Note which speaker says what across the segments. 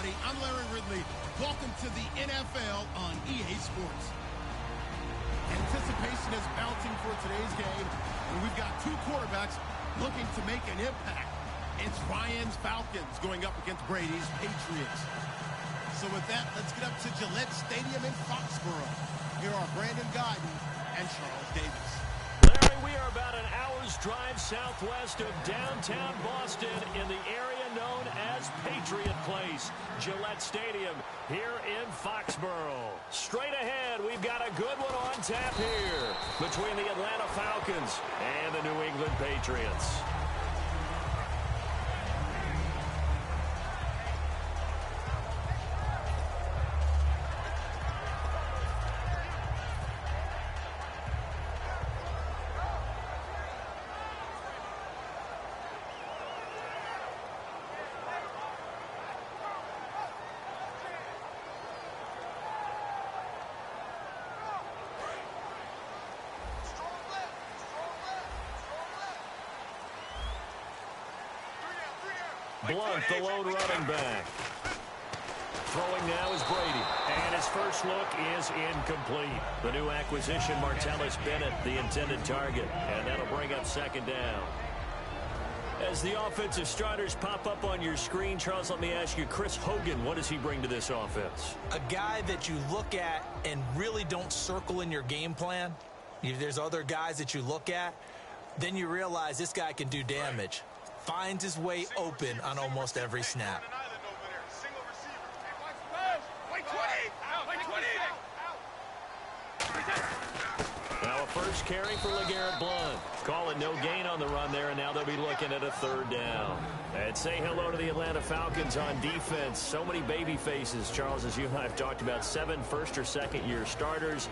Speaker 1: everybody. I'm Larry Ridley. Welcome to the NFL on EA Sports. Anticipation is mounting for today's game, and we've got two quarterbacks looking to make an impact. It's Ryan's Falcons going up against Brady's Patriots. So with that, let's get up to Gillette Stadium in Foxborough. Here are Brandon Guyton and Charles Davis.
Speaker 2: Larry, we are about an hour's drive southwest of downtown Boston in the area known as Patriot Place, Gillette Stadium here in Foxborough. Straight ahead, we've got a good one on tap here between the Atlanta Falcons and the New England Patriots. Blunt, the lone running back. Throwing now is Brady. And his first look is incomplete. The new acquisition, Martellus Bennett, the intended target. And that'll bring up second down. As the offensive starters pop up on your screen, Charles, let me ask you, Chris Hogan, what does he bring to this offense?
Speaker 3: A guy that you look at and really don't circle in your game plan. If there's other guys that you look at, then you realize this guy can do damage. Finds his way open on almost every snap.
Speaker 2: Now a first carry for LeGarrette Blount. Calling no gain on the run there, and now they'll be looking at a third down. And say hello to the Atlanta Falcons on defense. So many baby faces, Charles, as you and I have talked about, 7 first- or second-year starters.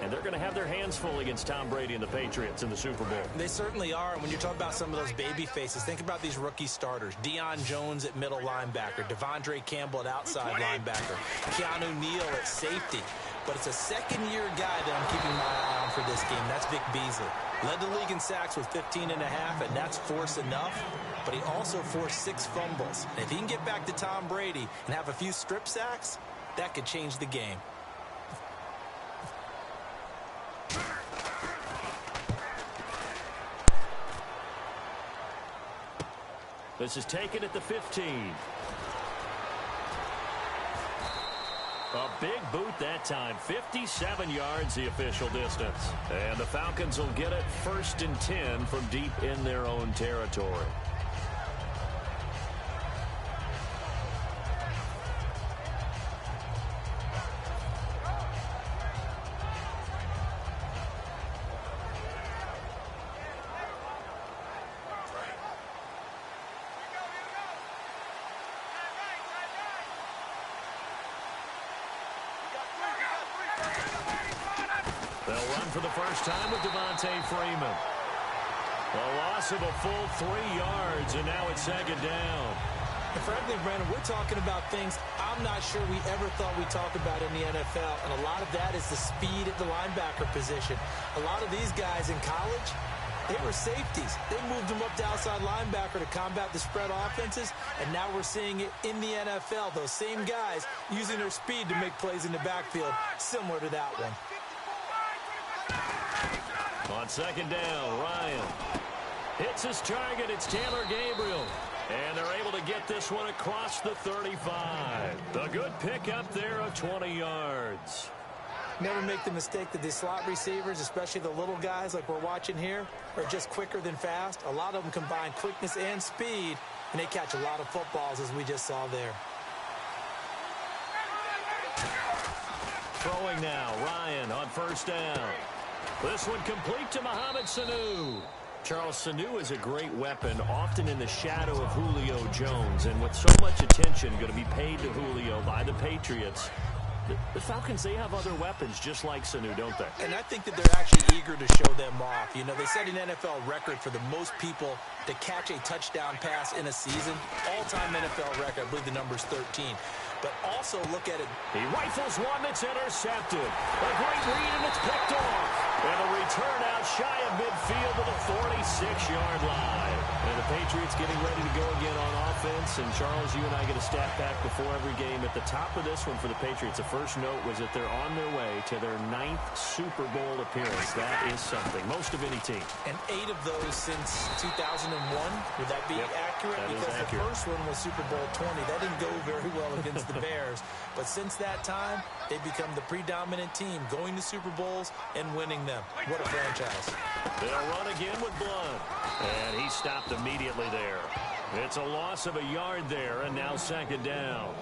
Speaker 2: And they're going to have their hands full against Tom Brady and the Patriots in the Super Bowl.
Speaker 3: They certainly are. And when you talk about some of those baby faces, think about these rookie starters. Deion Jones at middle linebacker. Devondre Campbell at outside linebacker. Keanu Neal at safety. But it's a second-year guy that I'm keeping my eye on for this game. That's Vic Beasley. Led the league in sacks with 15.5, and that's force enough. But he also forced 6 fumbles. And if he can get back to Tom Brady and have a few strip sacks, that could change the game.
Speaker 2: This is taken at the 15. A big boot that time. 57 yards the official distance. And the Falcons will get it 1st and 10 from deep in their own territory. They'll run for the first time with Devontae Freeman. A loss of a full 3 yards, and now it's second down.
Speaker 3: And frankly, Brandon, we're talking about things I'm not sure we ever thought we'd talk about in the NFL. And a lot of that is the speed at the linebacker position. A lot of these guys in college, they were safeties. They moved them up to outside linebacker to combat the spread offenses. And now we're seeing it in the NFL. Those same guys using their speed to make plays in the backfield, similar to that one.
Speaker 2: On second down, Ryan hits his target. It's Taylor Gabriel. And they're able to get this one across the 35. A good pickup there of 20 yards.
Speaker 3: Never make the mistake that the slot receivers, especially the little guys like we're watching here, are just quicker than fast. A lot of them combine quickness and speed, and they catch a lot of footballs, as we just saw there.
Speaker 2: Throwing now, Ryan on first down. This one complete to Mohamed Sanu. Charles, Sanu is a great weapon, often in the shadow of Julio Jones. And with so much attention going to be paid to Julio by the Patriots, the Falcons, they have other weapons just like Sanu, don't they?
Speaker 3: And I think that they're actually eager to show them off. You know, they set an NFL record for the most people to catch a touchdown pass in a season. All-time NFL record, I believe the number's 13. But also look at it.
Speaker 2: He rifles one that's intercepted. A great read, and it's picked off. And a return out shy of midfield to the 46-yard line. And the Patriots getting ready to go again on offense. And, Charles, you and I get a stat pack before every game. At the top of this one for the Patriots, the first note was that they're on their way to their 9th Super Bowl appearance. That is something. Most of any team.
Speaker 3: And 8 of those since 2001. Would that be accurate?
Speaker 2: That
Speaker 3: because
Speaker 2: is accurate.
Speaker 3: The first one was Super Bowl 20. That didn't go very well against the Bears. But since that time, they've become the predominant team, going to Super Bowls and winning them. What a franchise.
Speaker 2: They'll run again with Blunt. And he stopped immediately there. It's a loss of a yard there, and now 2nd down.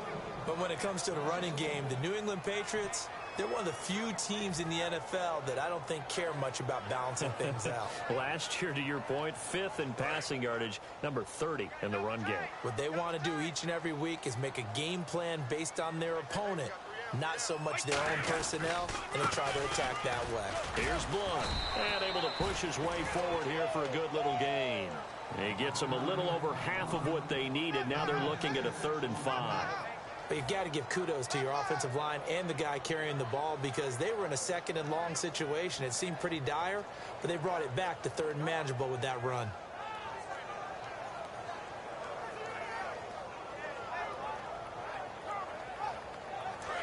Speaker 3: But when it comes to the running game, the New England Patriots, they're one of the few teams in the NFL that I don't think care much about balancing things out.
Speaker 2: Last year, to your point, 5th in passing yardage, number 30 in the run game.
Speaker 3: What they want to do each and every week is make a game plan based on their opponent, not so much their own personnel, and they try to attack that way.
Speaker 2: Here's Blunt, and able to push his way forward here for a good little gain. He gets them a little over half of what they needed. Now they're looking at a 3rd and 5.
Speaker 3: But you've got to give kudos to your offensive line and the guy carrying the ball because they were in a 2nd and long situation. It seemed pretty dire, but they brought it back to 3rd and manageable with that run.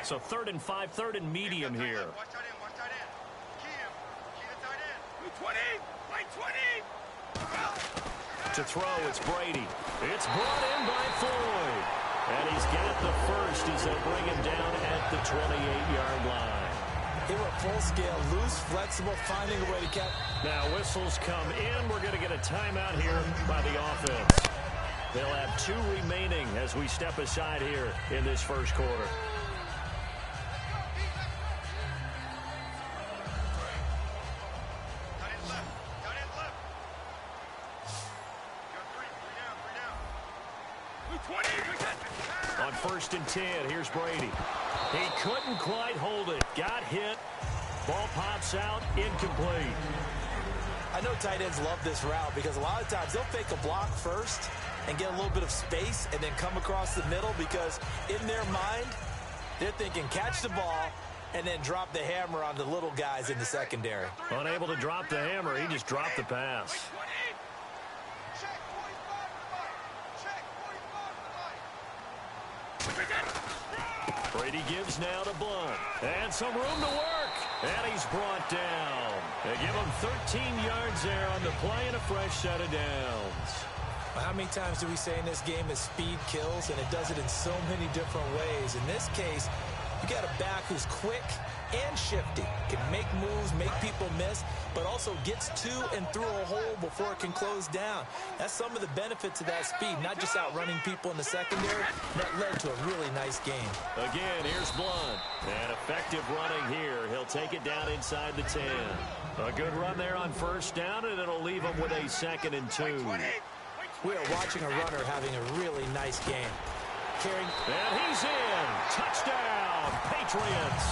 Speaker 2: So 3rd and 5, 3rd and medium here.
Speaker 4: Watch tight end, watch tight end. Key him. Key the tight end. 20, play 20.
Speaker 2: To throw, it's Brady. It's brought in by Floyd. And he's got the first as they'll bring him down at the 28-yard line.
Speaker 3: They were full scale, loose, flexible, finding a way to catch.
Speaker 2: Now whistles come in. We're going to get a timeout here by the offense. They'll have 2 remaining as we step aside here in this first quarter. On 1st and 10, here's Brady. He couldn't quite hold it. Got hit. Ball pops out, incomplete.
Speaker 3: I know tight ends love this route because a lot of times they'll fake a block first and get a little bit of space and then come across the middle because in their mind, they're thinking catch the ball and then drop the hammer on the little guys in the secondary.
Speaker 2: Unable to drop the hammer, he just dropped the pass. Brady gives now to Blunt. And some room to work. And he's brought down. They give him 13 yards there on the play and a fresh set of downs.
Speaker 3: Well, how many times do we say in this game that speed kills, and it does it in so many different ways? In this case, you got a back who's quick and shifty, can make moves, make people miss, but also gets to and through a hole before it can close down. That's some of the benefits of that speed, not just outrunning people in the secondary. That led to a really nice game.
Speaker 2: Again, here's Blunt. And effective running here. He'll take it down inside the 10. A good run there on 1st down, and it'll leave him with a 2nd and 2.
Speaker 3: We are watching a runner having a really nice game.
Speaker 2: And he's in. Touchdown, Patriots.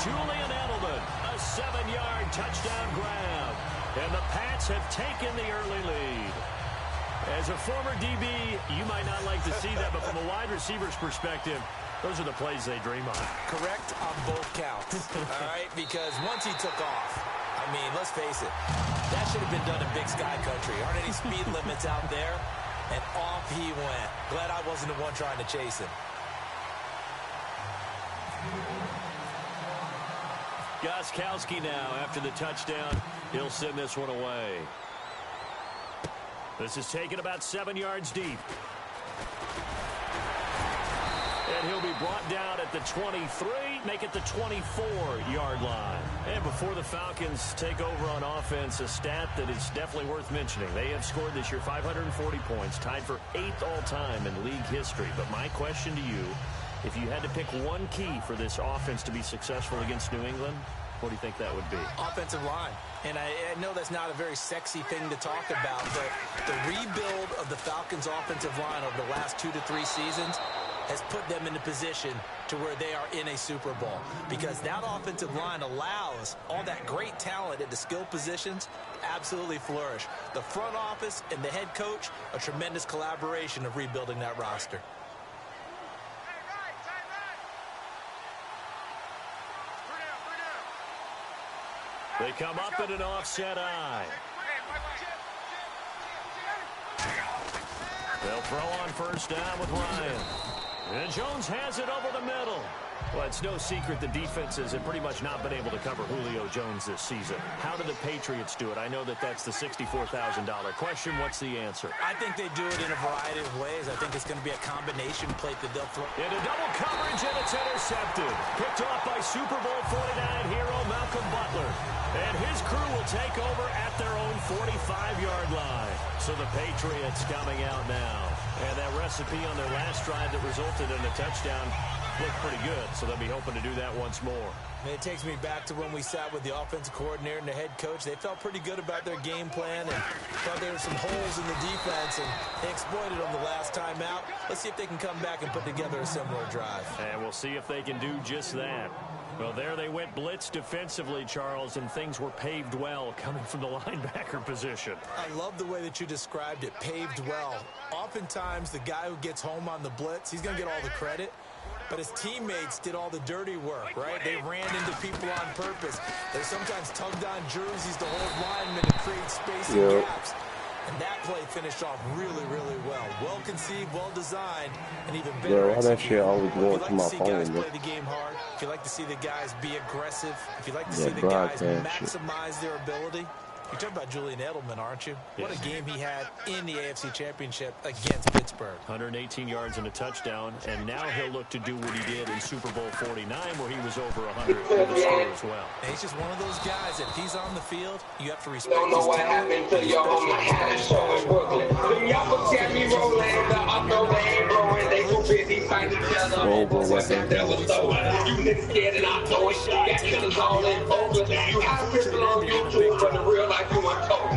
Speaker 2: Julian Edelman, a 7-yard touchdown grab. And the Pats have taken the early lead. As a former DB, you might not like to see that, but from a wide receiver's perspective, those are the plays they dream of.
Speaker 3: Correct on both counts, all right? Because once he took off, I mean, let's face it, that should have been done in Big Sky Country. Aren't any speed limits out there? And off he went. Glad I wasn't the one trying to chase him.
Speaker 2: Gostkowski now, after the touchdown, he'll send this one away. This is taken about 7 yards deep. And he'll be brought down at the 23, make it the 24-yard line. And before the Falcons take over on offense, a stat that is definitely worth mentioning. They have scored this year 540 points, tied for 8th all-time in league history. But my question to you, if you had to pick one key for this offense to be successful against New England, what do you think that would be?
Speaker 3: Offensive line. And I know that's not a very sexy thing to talk about, but the rebuild of the Falcons' offensive line over the last 2 to 3 seasons has put them in a position to where they are in a Super Bowl. Because that offensive line allows all that great talent at the skill positions to absolutely flourish. The front office and the head coach, a tremendous collaboration of rebuilding that roster.
Speaker 2: They come up in an offset eye. They'll throw on first down with Ryan. And Jones has it over the middle. Well, it's no secret the defenses have pretty much not been able to cover Julio Jones this season. How do the Patriots do it? I know that that's the $64,000 question. What's the answer?
Speaker 3: I think they do it in a variety of ways. I think it's going to be a combination play that they'll throw.
Speaker 2: Into double coverage, and it's intercepted. Picked off by Super Bowl 49 hero Malcolm Butler. And his crew will take over at their own 45-yard line. So the Patriots coming out now. And that recipe on their last drive that resulted in a touchdown looked pretty good, so they'll be hoping to do that once more.
Speaker 3: And it takes me back to when we sat with the offensive coordinator and the head coach. They felt pretty good about their game plan and thought there were some holes in the defense, and they exploited them the last time out. Let's see if they can come back and put together a similar drive.
Speaker 2: And we'll see if they can do just that. Well, there they went blitz defensively, Charles, and things were paved well coming from the linebacker position.
Speaker 3: I love the way that you described it, paved well. Oftentimes, the guy who gets home on the blitz, he's going to get all the credit. But his teammates did all the dirty work, right? They ran into people on purpose. They sometimes tugged on jerseys to hold linemen to create space and gaps. And that play finished off really, really well. Well conceived, well designed, and even better
Speaker 5: executed. That shit always going to my
Speaker 3: if you like to see guys
Speaker 5: phone,
Speaker 3: play the game hard, if you like to see the guys be aggressive, if you like to see the guys maximize their ability, you're talking about Julian Edelman, aren't you? What a game he had in the AFC Championship against Pittsburgh.
Speaker 2: 118 yards and a touchdown, and now he'll look to do what he did in Super Bowl 49, where he was over 100 with the score as well.
Speaker 3: And he's just one of those guys that if he's on the field, you have to respect
Speaker 6: Don't know
Speaker 3: his
Speaker 6: what
Speaker 3: talent.
Speaker 6: happened to your home. I had a show in Brooklyn. Them y'all got me rolling, the upper way blowing. They so busy fighting each other over what that devil stole. You niggas scared and I know it. Got killers all in focus. You have people on YouTube, but the real life you want told.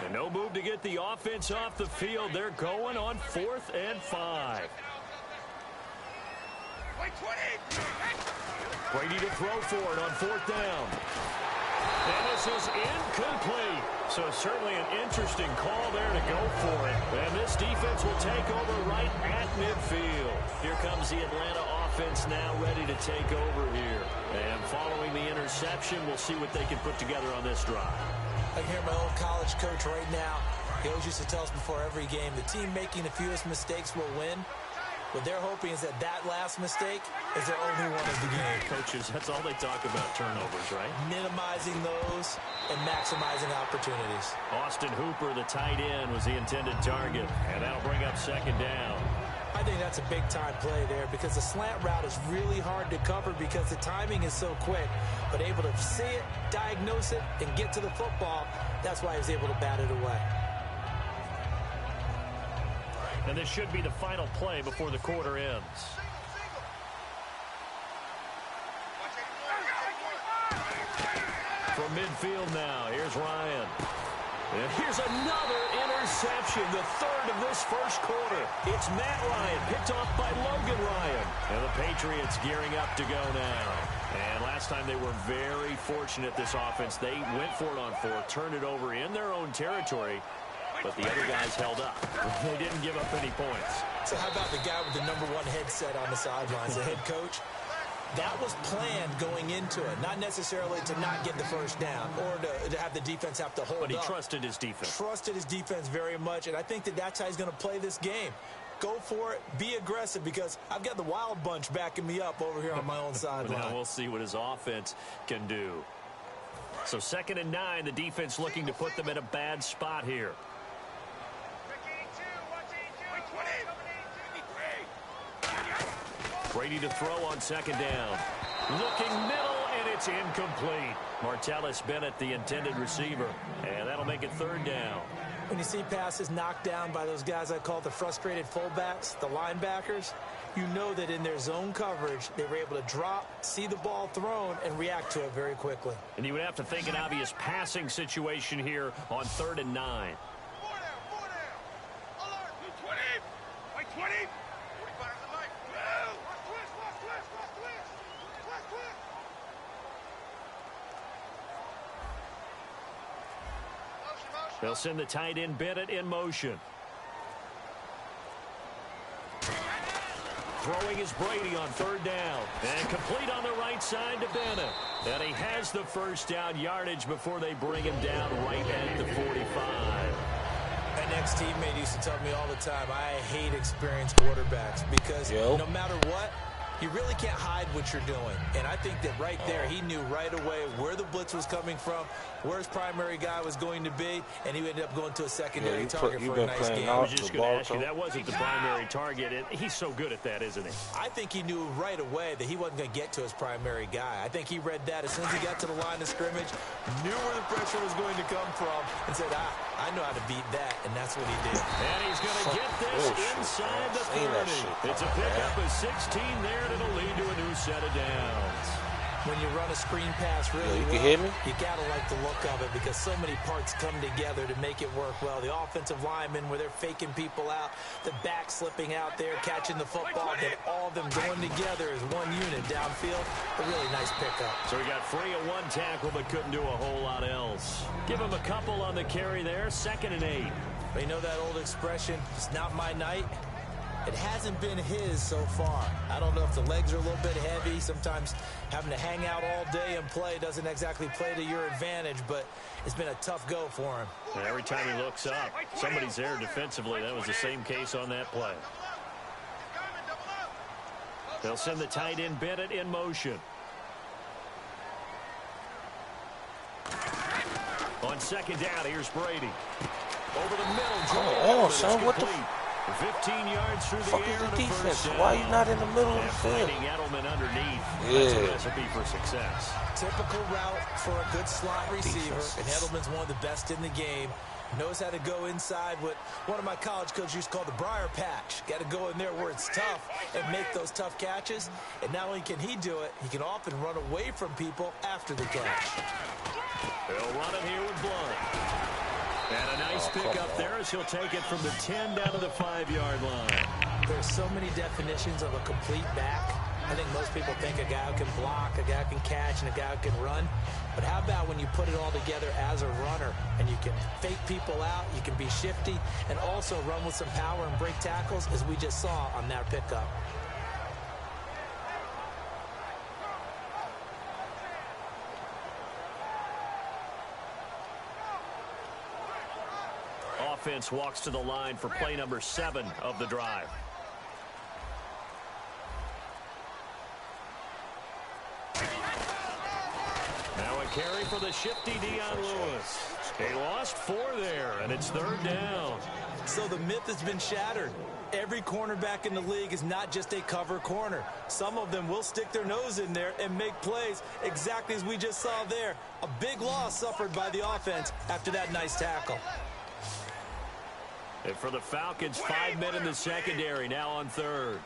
Speaker 2: And no move to get the offense off the field. They're going on 4th and 5. Brady to throw for it on 4th down. And this is incomplete. So certainly an interesting call there to go for it. And this defense will take over right at midfield. Here comes the Atlanta offense now ready to take over here. And following the interception, we'll see what they can put together on this drive.
Speaker 3: I can hear my old college coach right now. He always used to tell us before every game, the team making the fewest mistakes will win. What they're hoping is that that last mistake is their only one of the game.
Speaker 2: Coaches, that's all they talk about, turnovers, right?
Speaker 3: Minimizing those and maximizing opportunities.
Speaker 2: Austin Hooper, the tight end, was the intended target, and that'll bring up 2nd down.
Speaker 3: I think that's a big-time play there because the slant route is really hard to cover because the timing is so quick. But able to see it, diagnose it, and get to the football, that's why he was able to bat it away.
Speaker 2: And this should be the final play before the quarter ends. From midfield now, here's Ryan. And here's another interception, the 3rd of this first quarter. It's Matt Ryan, picked off by Logan Ryan. And the Patriots gearing up to go now. And last time they were very fortunate, this offense. They went for it on 4th, turned it over in their own territory. But the other guys held up. They didn't give up any points.
Speaker 3: So how about the guy with the #1 headset on the sidelines, the head coach? That was planned going into it, not necessarily to not get the first down or to have the defense have to hold up.
Speaker 2: But he trusted his defense.
Speaker 3: Trusted his defense very much, and I think that that's how he's going to play this game. Go for it, be aggressive, because I've got the wild bunch backing me up over here on my own sideline.
Speaker 2: Now we'll see what his offense can do. So 2nd and 9, the defense looking to put them in a bad spot here. Brady to throw on 2nd down. Looking middle, and it's incomplete. Martellus Bennett, the intended receiver. And that'll make it 3rd down.
Speaker 3: When you see passes knocked down by those guys I call the frustrated fullbacks, the linebackers, you know that in their zone coverage, they were able to drop, see the ball thrown, and react to it very quickly.
Speaker 2: And you would have to think an obvious passing situation here on 3rd and 9. They'll send the tight end Bennett in motion. Throwing is Brady on third down. And complete on the right side to Bennett. And he has the first down yardage before they bring him down right at the 45.
Speaker 3: My next teammate used to tell me all the time, I hate experienced quarterbacks because no matter what, you really can't hide what you're doing. And I think that right there, he knew right away where the blitz was coming from, where his primary guy was going to be, and he ended up going to a secondary target for a nice game.
Speaker 2: I was just going to ask you, that wasn't the primary target. He's so good at that, isn't he? I
Speaker 3: think he knew right away that he wasn't going to get to his primary guy. I think he read that as soon as he got to the line of scrimmage, knew where the pressure was going to come from, and said, I know how to beat that, and that's what he did.
Speaker 2: And he's going to get this inside the 30. It's a pickup of 16 there, and it'll lead to a new set of downs.
Speaker 3: When you run a screen pass really
Speaker 5: you
Speaker 3: well,
Speaker 5: can hear me?
Speaker 3: You got to like the look of it because so many parts come together to make it work well. The offensive linemen, where they're faking people out, the back slipping out there, catching the football, then all of them going together as one unit downfield. A really nice pickup.
Speaker 2: So he got free of one tackle but couldn't do a whole lot else. Give him a couple on the carry there, 2nd and 8.
Speaker 3: But you know that old expression, it's not my night? It hasn't been his so far. I don't know if the legs are a little bit heavy. Sometimes having to hang out all day and play doesn't exactly play to your advantage, but it's been a tough go for him.
Speaker 2: And every time he looks up, somebody's there defensively. That was the same case on that play. They'll send the tight end Bennett in motion. On 2nd down, here's Brady. Over the middle.
Speaker 5: Son, what the
Speaker 2: 15 yards through the air
Speaker 5: is the
Speaker 2: and
Speaker 5: defense? Why are you not in the middle of the field?
Speaker 2: Edelman underneath. That's a recipe for success.
Speaker 3: Typical route for a good slot receiver, and Edelman's one of the best in the game. Knows how to go inside what one of my college coaches used to call the briar patch. Got to go in there where it's tough and make those tough catches. And not only can he do it, he can often run away from people after the catch.
Speaker 2: They'll run it here with Blunt. And a nice pickup there as he'll take it from the 10 down to the 5-yard line.
Speaker 3: There's so many definitions of a complete back. I think most people think a guy who can block, a guy who can catch, and a guy who can run. But how about when you put it all together as a runner and you can fake people out, you can be shifty, and also run with some power and break tackles, as we just saw on that pickup.
Speaker 2: Offense walks to the line for play number 7 of the drive. Now a carry for the shifty Dion Lewis. He lost 4 there, and it's 3rd down.
Speaker 3: So the myth has been shattered. Every cornerback in the league is not just a cover corner. Some of them will stick their nose in there and make plays exactly as we just saw there. A big loss suffered by the offense after that nice tackle.
Speaker 2: And for the Falcons, 5 men in the secondary, now on 3rd.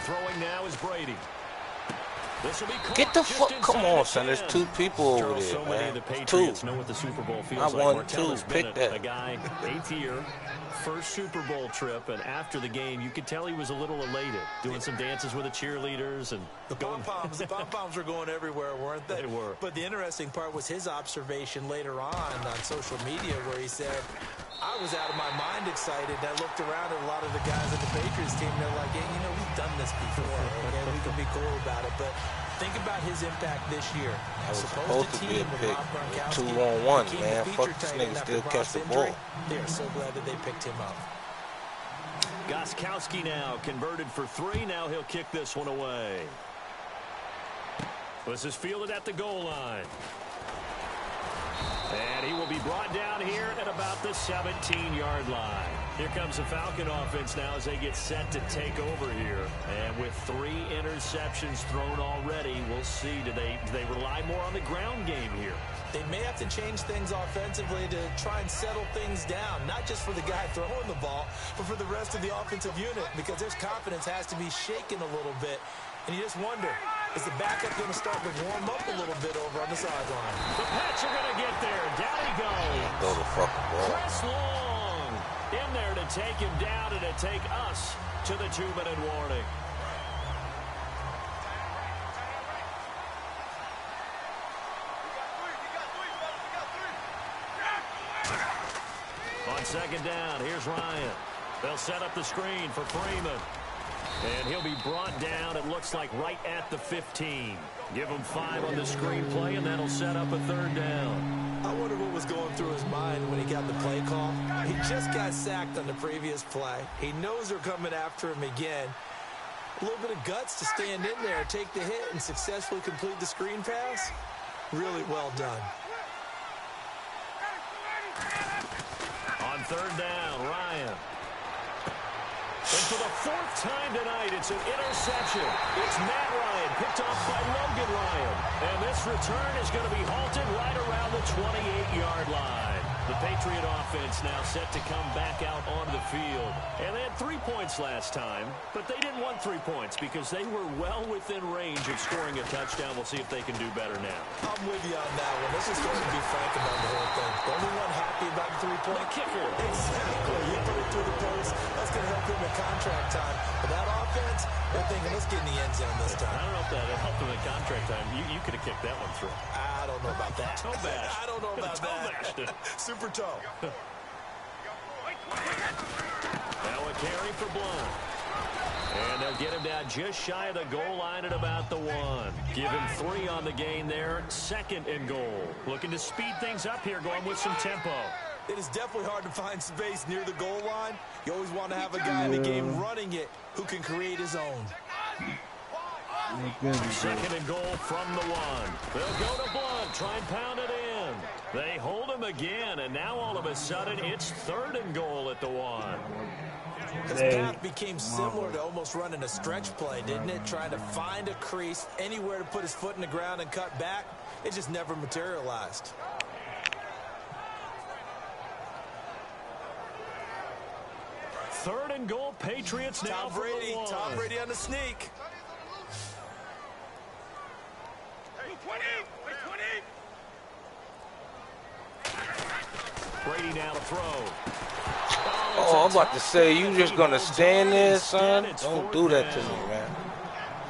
Speaker 2: Throwing now is Brady. This will be caught.
Speaker 5: Get the fuck! Come on, son. There's 2 people over there,
Speaker 2: so many of the
Speaker 5: man.
Speaker 2: Patriots know what the Super Bowl feels like.
Speaker 5: I won 2. Pick that.
Speaker 2: A guy, 8th year, first Super Bowl trip, and after the game, you could tell he was a little elated, doing some dances with the cheerleaders and
Speaker 3: the pom-poms were going everywhere, weren't they?
Speaker 2: They were.
Speaker 3: But the interesting part was his observation later on social media, where he said, I was out of my mind excited. I looked around at a lot of the guys at the Patriots team. They're like, hey, you know, we've done this before. Okay, we can be cool about it. But think about his impact this year.
Speaker 5: That was supposed to be a pick. 2-on-1, man. Fuck, this nigga still catch the ball.
Speaker 3: They're so glad that they picked him up.
Speaker 2: Gostkowski now converted for 3. Now he'll kick this one away. This is fielded at the goal line. And he will be brought down here at about the 17-yard line. Here comes the Falcon offense now as they get set to take over here. And with 3 interceptions thrown already, we'll see. Do they rely more on the ground game here?
Speaker 3: They may have to change things offensively to try and settle things down, not just for the guy throwing the ball, but for the rest of the offensive unit, because their confidence has to be shaken a little bit. And you just wonder, is the backup going to start to warm up a little bit over on the sideline?
Speaker 2: The Pats are going to get there. Down he goes.
Speaker 5: Go the fucking ball.
Speaker 2: Chris Long in there to take him down, and it take us to the 2-minute warning. On second down, here's Ryan. They'll set up the screen for Freeman. And he'll be brought down, it looks like, right at the 15. Give him 5 on the screenplay, and that'll set up a 3rd down.
Speaker 3: I wonder what was going through his mind when he got the play call. He just got sacked on the previous play. He knows they're coming after him again. A little bit of guts to stand in there, take the hit, and successfully complete the screen pass. Really well done.
Speaker 2: On 3rd down, Ryan. And for the 4th time tonight, it's an interception. It's Matt Ryan, picked off by Logan Ryan. And this return is going to be halted right around the 28-yard line. The Patriot offense now set to come back out onto the field. And they had 3 points last time, but they didn't want 3 points because they were well within range of scoring a touchdown. We'll see if they can do better now.
Speaker 3: I'm with you on that one. Let's just go ahead and be frank about the whole thing. The only one happy about the 3-point
Speaker 2: kicker.
Speaker 3: Exactly. He put it through the post. That's going to help him in contract time. But that offense, they're thinking, let's get in the end zone this time.
Speaker 2: I don't know if that helped him in contract time. You could have kicked that one through.
Speaker 3: I don't know about that.
Speaker 2: Toe bash.
Speaker 3: I don't know about that. Super toe.
Speaker 2: Now a carry for Blunt. And they'll get him down just shy of the goal line at about the 1. Give him 3 on the gain there. 2nd and goal. Looking to speed things up here, going with some tempo.
Speaker 3: It is definitely hard to find space near the goal line. You always want to have a guy in the game running it who can create his own.
Speaker 2: 2nd and goal from the 1. They'll go to Blunt, try and pound it in. They hold him again, and now all of a sudden it's 3rd and goal at the 1.
Speaker 3: His path became similar to almost running a stretch play, didn't it? Trying to find a crease, anywhere to put his foot in the ground and cut back. It just never materialized.
Speaker 2: Third and goal, Patriots now.
Speaker 3: Tom Brady on the sneak.
Speaker 2: Brady now to throw.
Speaker 5: Oh, I'm about to say, you just gonna stand there, son? Don't do that to me, man.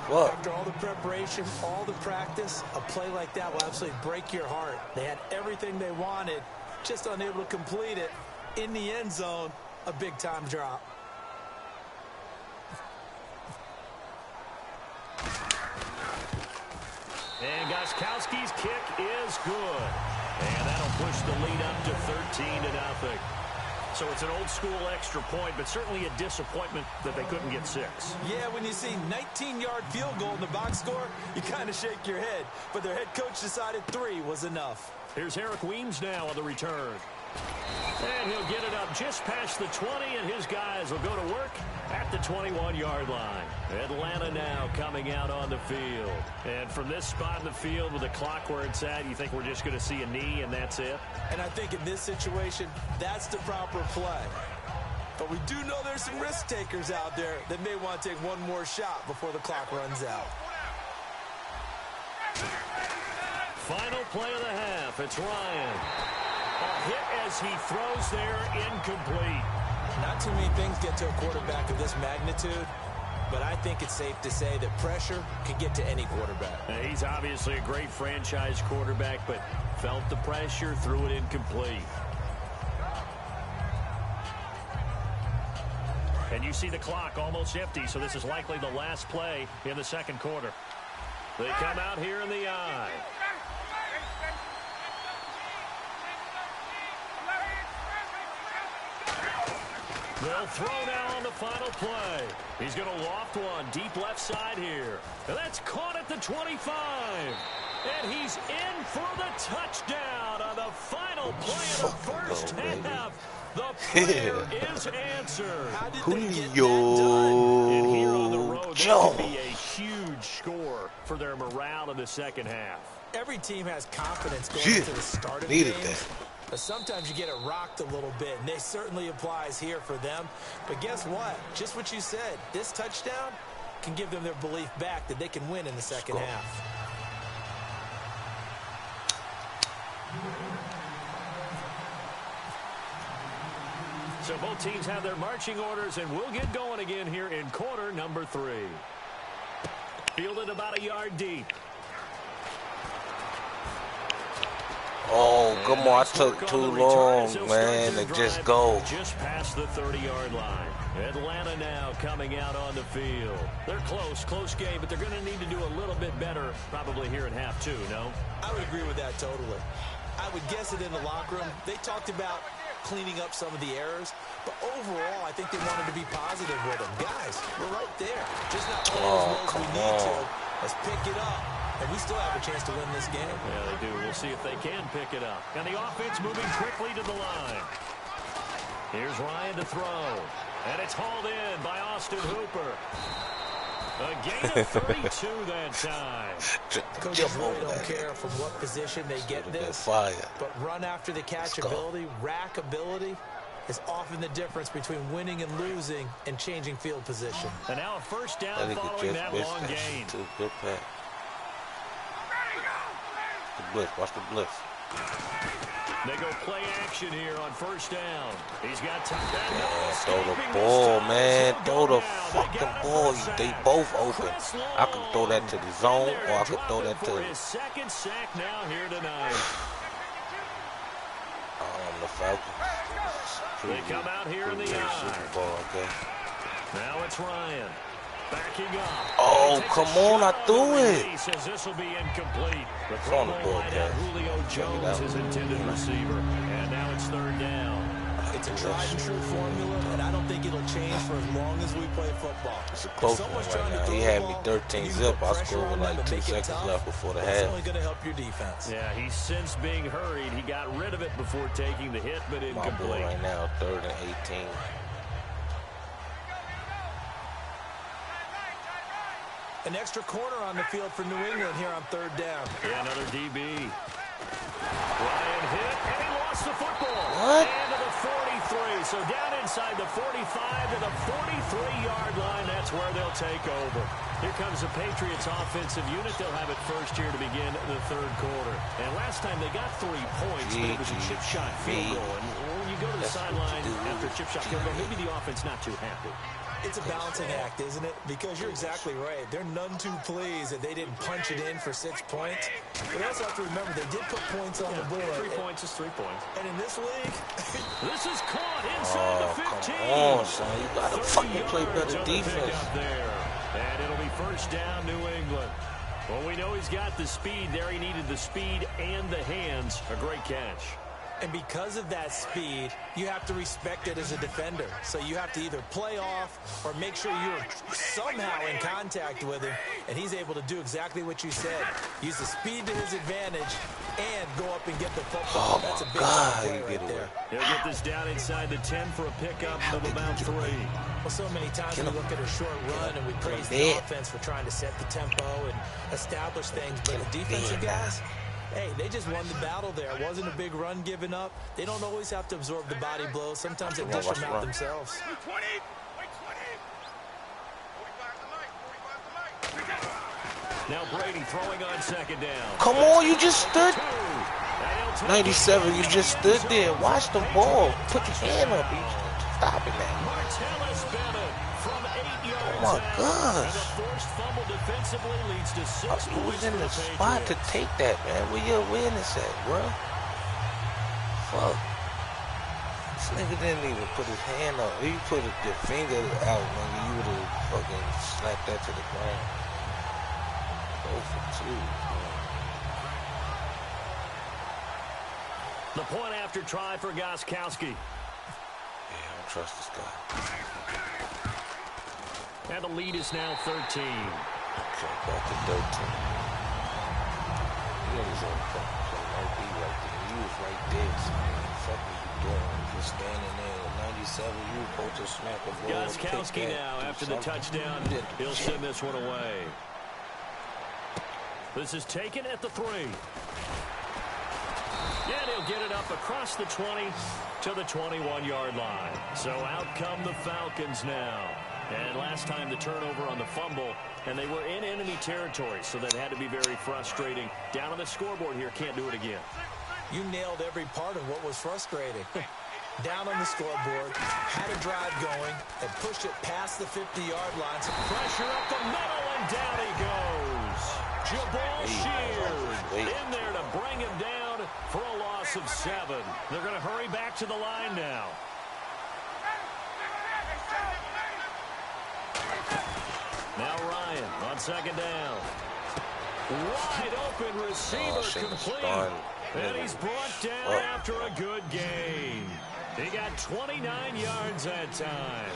Speaker 5: Fuck.
Speaker 3: After all the preparation, all the practice, a play like that will absolutely break your heart. They had everything they wanted, just unable to complete it. In the end zone, a big-time drop.
Speaker 2: And Gostkowski's kick is good. And that'll push the lead up to 13-0. So it's an old-school extra point, but certainly a disappointment that they couldn't get 6.
Speaker 3: Yeah, when you see 19-yard field goal in the box score, you kind of shake your head. But their head coach decided 3 was enough.
Speaker 2: Here's Eric Weems now on the return. And he'll get it up just past the 20, and his guys will go to work at the 21-yard line. Atlanta now coming out on the field. And from this spot in the field with the clock where it's at, you think we're just going to see a knee and that's it?
Speaker 3: And I think in this situation, that's the proper play. But we do know there's some risk takers out there that may want to take one more shot before the clock runs out.
Speaker 2: Final play of the half. It's Ryan. A hit as he throws there, incomplete.
Speaker 3: Not too many things get to a quarterback of this magnitude, but I think it's safe to say that pressure can get to any quarterback.
Speaker 2: Now, he's obviously a great franchise quarterback, but felt the pressure, threw it incomplete. And you see the clock almost empty, so this is likely the last play in the second quarter. They come out here in the eye. They'll throw now on the final play. He's going to loft one deep left side here. And that's caught at the 25. And he's in for the touchdown on the final play of the first half. The prayer is answered.
Speaker 5: Julio
Speaker 2: And here on the road, that could be a huge score for their morale in the second half.
Speaker 3: Every team has confidence going into the start of the game. But sometimes you get it rocked a little bit, and this certainly applies here for them. But guess what? Just what you said, this touchdown can give them their belief back that they can win in the second half.
Speaker 2: So both teams have their marching orders, and we'll get going again here in quarter number 3. Fielded about a yard deep.
Speaker 5: Oh, come on. I took too long, man, to just go.
Speaker 2: Just past the 30-yard line. Atlanta now coming out on the field. They're close game, but they're going to need to do a little bit better probably here in half 2, no?
Speaker 3: I would agree with that totally. I would guess it in the locker room. They talked about cleaning up some of the errors, but overall, I think they wanted to be positive with them. Guys, we're right there. Just not playing as well as we need to. Let's pick it up. And we still have a chance to win this game.
Speaker 2: Yeah, they do. We'll see if they can pick it up. And the offense moving quickly to the line. Here's Ryan to throw. And it's hauled in by Austin Hooper. A gain of 32 that time.
Speaker 3: Coaches really don't care from what position they get this. But run after the catch ability, rack ability, is often the difference between winning and losing and changing field position.
Speaker 2: And now a first down following that long gain.
Speaker 5: Good pass. The blitz. Watch the blitz.
Speaker 2: They go play action here on first down. He's got time.
Speaker 5: Man, throw the ball, man. Throw the fucking ball. They both open. I can throw that to the zone, or I can throw that to
Speaker 2: his second sack now here tonight.
Speaker 5: The Falcons.
Speaker 2: They come out here in the
Speaker 5: Super Bowl, okay.
Speaker 2: Now it's Ryan. Backing up.
Speaker 5: Oh, come on, I threw it.
Speaker 2: He says this will be incomplete.
Speaker 5: It's on the broadcast.
Speaker 2: Julio Jones, his intended receiver. And now it's third down.
Speaker 3: It's a tried and true formula, and I don't think it'll change for as long as we play football.
Speaker 5: It's a close one right now. He had me 13 zip. I scored with like 2 seconds left before the half.
Speaker 3: It's only going to help your defense.
Speaker 2: Yeah, he's since being hurried. He got rid of it before taking the hit, but incomplete.
Speaker 5: My boy right now, 3rd and 18.
Speaker 3: An extra corner on the field for New England here on 3rd down.
Speaker 2: Yeah, another DB. Ryan hit, and he lost the football.
Speaker 5: What?
Speaker 2: And to the 43. So down inside the 45 to the 43-yard line. That's where they'll take over. Here comes the Patriots offensive unit. They'll have it first here to begin the 3rd quarter. And last time they got 3 points, but it was a chip shot field goal. And when you go to the sideline after a chip shot field goal, maybe the offense not too happy.
Speaker 3: It's a balancing act, isn't it? Because you're exactly right. They're none too pleased that they didn't punch it in for 6 points. But also have to remember, they did put points on the board.
Speaker 2: 3 points is 3 points.
Speaker 3: And in this league,
Speaker 2: this is caught inside the 15.
Speaker 5: Come on, son. You got to fucking play better defense.
Speaker 2: And it'll be first down, New England. Well, we know he's got the speed there. He needed the speed and the hands. A great catch.
Speaker 3: And because of that speed, you have to respect it as a defender. So you have to either play off or make sure you're somehow in contact with him. And he's able to do exactly what you said. Use the speed to his advantage and go up and get the football. That's a big play right there.
Speaker 2: He'll get this down inside the 10 for a pickup of about 3.
Speaker 3: Well, so many times we look at a short run and we praise the offense for trying to set the tempo and establish things. But the defensive guys, hey, they just won the battle there. It wasn't a big run given up. They don't always have to absorb the body blows. Sometimes they dish them out themselves.
Speaker 2: Now Brady throwing on 2nd down.
Speaker 5: Come on, you just stood. 97, you just stood there. Watch the ball. Put your hand up. Stop it, man. Oh, my gosh. You was in the spot to take that, man. Where your awareness at, bro? Fuck. This nigga didn't even put his hand up. He put the finger out, man. You would have fucking slapped that to the ground. 0 for 2, man.
Speaker 2: The point after try for Gostkowski.
Speaker 5: Yeah, I don't trust this guy.
Speaker 2: And the lead is now 13.
Speaker 5: Okay, back to 13. He had his own fucking play right there, right there. He was right there, so man, fuck what you doing? Just standing there at 97, you were supposed to smack a ball.
Speaker 2: Gostkowski now, after the touchdown, he'll send this one away. This is taken at the 3. And he'll get it up across the 20 to the 21-yard line. So out come the Falcons now. And last time the turnover on the fumble, and they were in enemy territory, so that had to be very frustrating. Down on the scoreboard here, can't do it again.
Speaker 3: You nailed every part of what was frustrating. down on the scoreboard, had a drive going, and pushed it past the 50-yard line. Some
Speaker 2: pressure up the middle, and down he goes. Jabal Shears in there to bring him down for a loss of 7. They're going to hurry back to the line now. Now Ryan on second down. Wide open receiver complete. And he's brought down after a good game. He got 29 yards that time.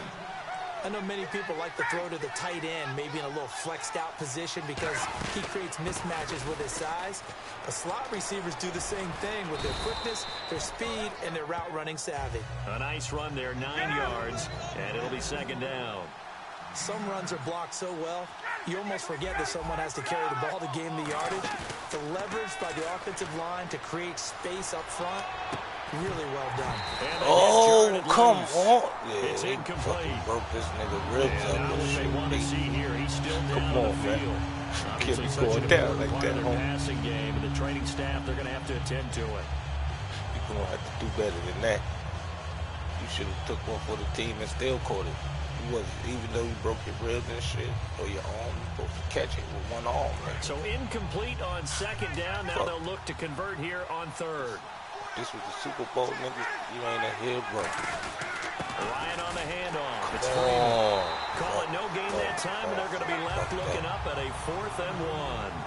Speaker 3: I know many people like to throw to the tight end, maybe in a little flexed out position because he creates mismatches with his size. But slot receivers do the same thing with their quickness, their speed, and their route running savvy.
Speaker 2: A nice run there, 9 yards, and it'll be second down.
Speaker 3: Some runs are blocked so well, you almost forget that someone has to carry the ball to gain the yardage. The leverage by the offensive line to create space up front, really well done.
Speaker 5: Oh, come on.
Speaker 2: Yeah, it's incomplete.
Speaker 5: Broke this nigga ribs up.
Speaker 2: Now what they want to see here, he's still down on the field.
Speaker 5: Can't be going down like that,
Speaker 2: the passing game, and the training staff, they're going to have to attend to it.
Speaker 5: You're going to have to do better than that. You should have took one for the team and still caught it. Even though you broke your ribs and shit, or your arm, you're supposed to catch it with one arm. Man.
Speaker 2: So incomplete on second down. Now they'll look to convert here on third.
Speaker 5: This was the Super Bowl, nigga. You ain't a hill, bro.
Speaker 2: Ryan on the handoff. It's Freeman. Call it no gain that time, and they're going to be left looking up at a 4th and 1.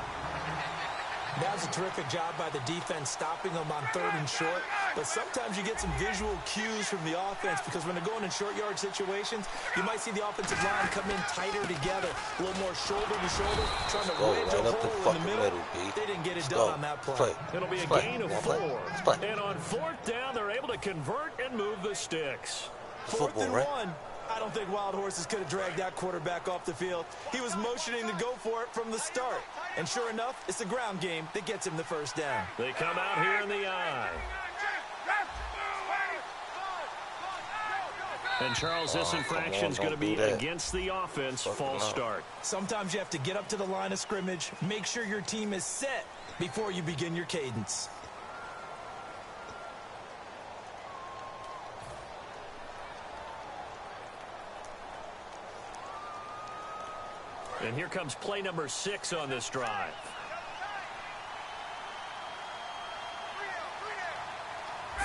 Speaker 3: That was a terrific job by the defense stopping them on 3rd and short. But sometimes you get some visual cues from the offense because when they're going in short yard situations, you might see the offensive line come in tighter together, a little more shoulder to shoulder, trying to wedge a hole in the middle. They didn't get it done on that play.
Speaker 2: It'll be a gain of 4. And on 4th down, they're able to convert and move the sticks.
Speaker 3: 4th and 1. I don't think Wild Horses could have dragged that quarterback off the field. He was motioning to go for it from the start. And sure enough, it's the ground game that gets him the first down.
Speaker 2: They come out here in the eye. And Charles, this infraction's going to be against the offense. False start.
Speaker 3: Sometimes you have to get up to the line of scrimmage, make sure your team is set before you begin your cadence.
Speaker 2: And here comes play number 6 on this drive.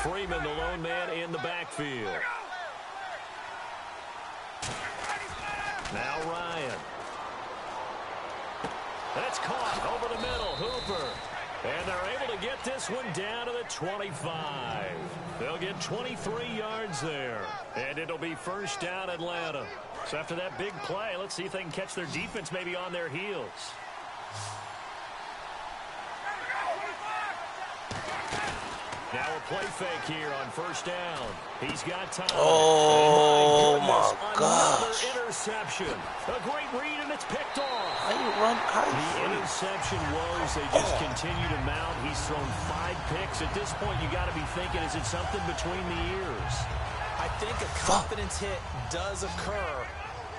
Speaker 2: Freeman, the lone man in the backfield. Now Ryan. That's caught over the middle. Hooper. And they're able to get this one down to the 25. They'll get 23 yards there. And it'll be first down Atlanta. So after that big play, let's see if they can catch their defense maybe on their heels. Now a play fake here on first down. He's got time.
Speaker 5: Oh, my gosh.
Speaker 2: Another interception. A great read, and it's picked off.
Speaker 5: How you run?
Speaker 2: The interception woes, they just continue to mount. He's thrown 5 picks. At this point, you got to be thinking, is it something between the ears?
Speaker 3: I think a confidence hit does occur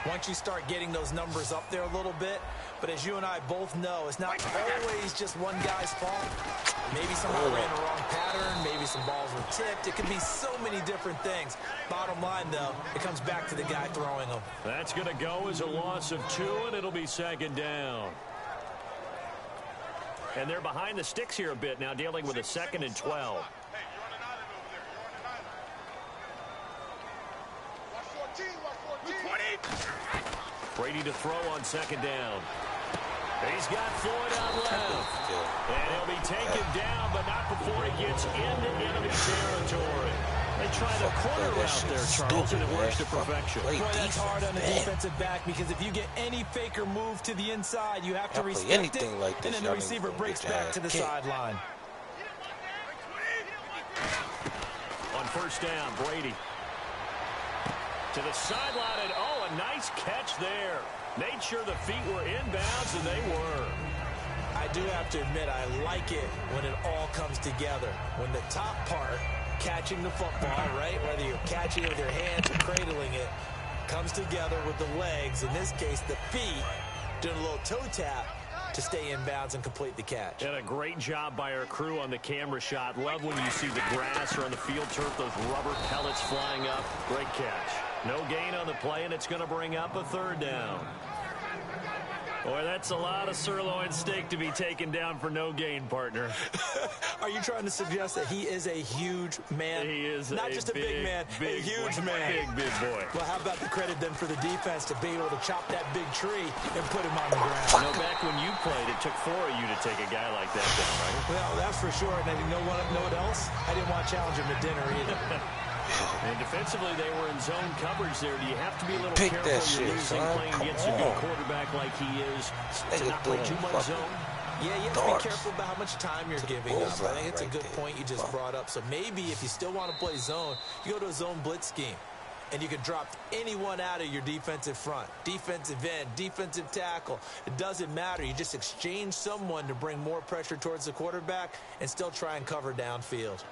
Speaker 3: once you start getting those numbers up there a little bit. But as you and I both know, it's not always just one guy's fault. Maybe somebody ran the wrong pattern. Maybe some balls were tipped. It could be so many different things. Bottom line, though, it comes back to the guy throwing them.
Speaker 2: That's going to go as a loss of 2, and it'll be second down. And they're behind the sticks here a bit now, dealing with a 2nd and 12. Brady to throw on second down. He's got Floyd out left. And he'll be taken down, but not before he gets into enemy territory. They try the corner route there, Charles, and it works to perfection.
Speaker 3: Boy, that's hard on the defensive back because if you get any fake or move to the inside, you have to respect it, and then the receiver breaks back to the sideline.
Speaker 2: On first down, Brady. To the sideline, and oh, a nice catch there. Made sure the feet were inbounds, and they were.
Speaker 3: I do have to admit, I like it when it all comes together. When the top part, catching the football, right, whether you're catching it with your hands or cradling it, comes together with the legs, in this case the feet, doing a little toe tap. to stay inbounds and complete the catch.
Speaker 2: And a great job by our crew on the camera shot. Love when you see the grass or on the field turf, those rubber pellets flying up. Great catch. No gain on the play, and it's going to bring up a third down. Boy, that's a lot of sirloin steak to be taken down for no gain, partner.
Speaker 3: Are you trying to suggest that he is a huge man?
Speaker 2: He is
Speaker 3: not just a big man, a huge man.
Speaker 2: Big boy.
Speaker 3: Well, how about the credit then for the defense to be able to chop that big tree and put him on the ground?
Speaker 2: You know, back when you played, it took 4 of you to take a guy like that down, right?
Speaker 3: Well, that's for sure. And you know what else? I didn't want to challenge him to dinner either.
Speaker 2: And defensively, they were in zone coverage there. Do you have to be a little
Speaker 5: Pick
Speaker 2: careful
Speaker 5: that
Speaker 2: you're
Speaker 5: shit,
Speaker 2: losing
Speaker 5: son.
Speaker 2: playing
Speaker 5: Come
Speaker 2: against a
Speaker 5: on.
Speaker 2: good quarterback like he is to not play too much zone?
Speaker 3: Yeah, you have to be careful about how much time you're giving up. I think it's a good point you just brought up. So maybe if you still want to play zone, you go to a zone blitz scheme. And you can drop anyone out of your defensive front, defensive end, defensive tackle. It doesn't matter. You just exchange someone to bring more pressure towards the quarterback and still try and cover downfield.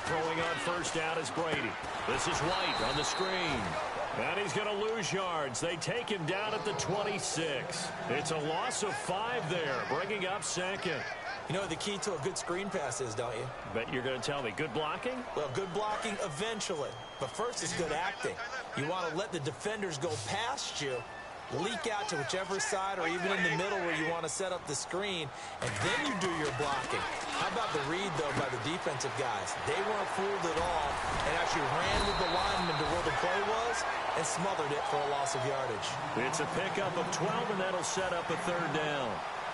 Speaker 2: Throwing on first down is Brady. This is White on the screen. And he's going to lose yards. They take him down at the 26. It's a loss of 5 there, bringing up second.
Speaker 3: You know what the key to a good screen pass is, don't you?
Speaker 2: Bet you're going to tell me. Good blocking?
Speaker 3: Well, good blocking eventually. But first is good acting. You want to let the defenders go past you, leak out to whichever side or even in the middle where you want to set up the screen, and then you do your blocking. How about the read, though, by the defensive guys? They weren't fooled at all and actually ran with the lineman to where the play was and smothered it for a loss of yardage.
Speaker 2: It's a pickup of 12, and that'll set up a third down.